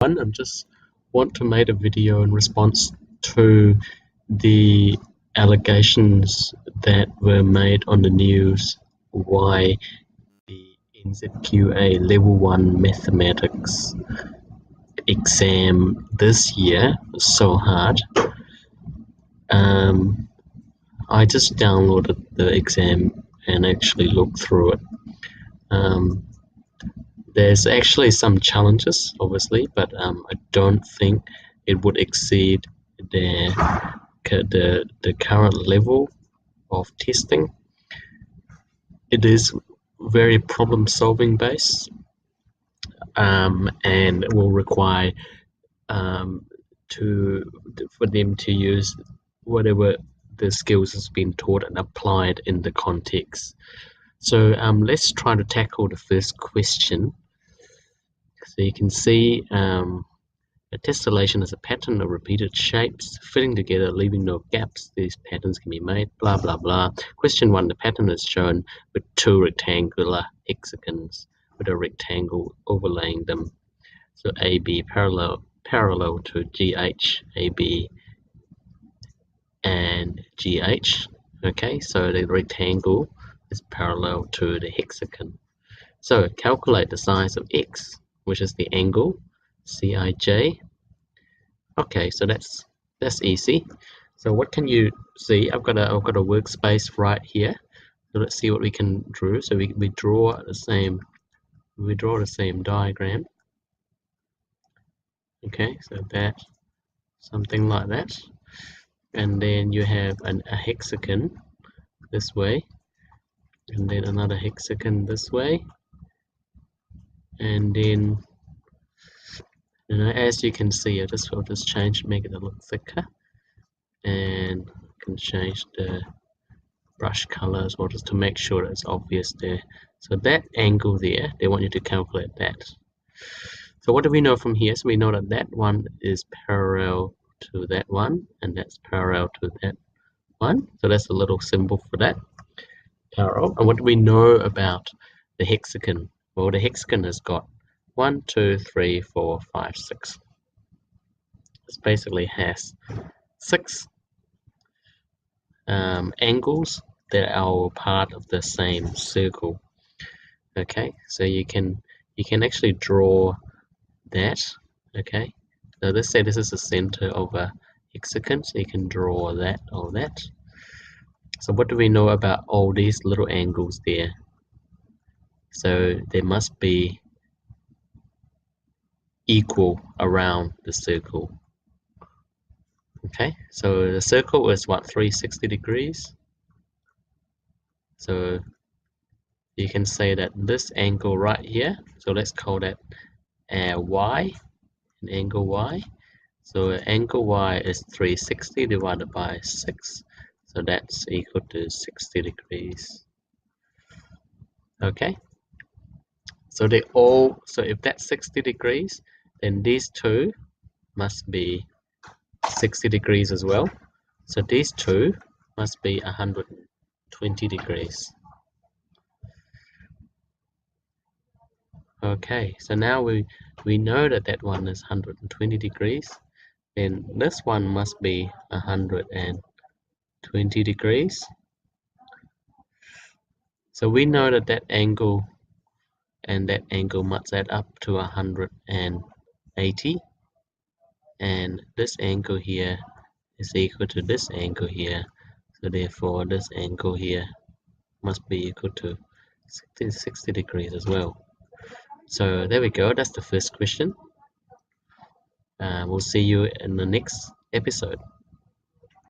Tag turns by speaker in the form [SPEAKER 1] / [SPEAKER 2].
[SPEAKER 1] everyone. I just want to make a video in response to the allegations that were made on the news why the NZQA Level 1 Mathematics exam this year was so hard. I just downloaded the exam and actually looked through it. There's actually some challenges, obviously, but I don't think it would exceed the current level of testing. It is very problem-solving based, and will require for them to use whatever the skills has been taught and applied in the context. So let's try to tackle the first question. So you can see a tessellation is a pattern of repeated shapes fitting together, leaving no gaps. These patterns can be made, blah blah blah. Question 1, the pattern is shown with two rectangular hexagons with a rectangle overlaying them. So AB parallel to GH, AB and GH. Okay, so the rectangle is parallel to the hexagon. So calculate the size of X, which is the angle CIJ. Okay, so that's easy. So what can you see? I've got a workspace right here. So let's see what we can draw. So we draw the same diagram. Okay, so that something like that, and then you have a hexagon this way, and then another hexagon this way, and then as you can see, I'll just change, make it a little thicker, and I can change the brush color as well, just to make sure it's obvious there. So that angle there, they want you to calculate that. So what do we know from here? So we know that that one is parallel to that one, and that's parallel to that one. So that's a little symbol for that, parallel. And what do we know about the hexagon? Well, the hexagon has got 1, 2, 3, 4, 5, 6. This basically has 6 angles that are part of the same circle. Okay, so you can actually draw that. Okay, so let's say this is the center of a hexagon, so you can draw that or that. So what do we know about all these little angles there? So they must be equal around the circle. Okay, so the circle is what, 360 degrees. So you can say that this angle right here, so let's call that y, an angle y. So angle y is 360 divided by 6, so that's equal to 60 degrees. Okay, so if that's 60 degrees, then these two must be 60 degrees as well. So these two must be 120 degrees. Okay, so now we know that that one is 120 degrees. Then this one must be 120 degrees. So we know that that angle and that angle must add up to 180, and this angle here is equal to this angle here, so therefore this angle here must be equal to 60 degrees as well. So there we go, that's the first question. We'll see you in the next episode.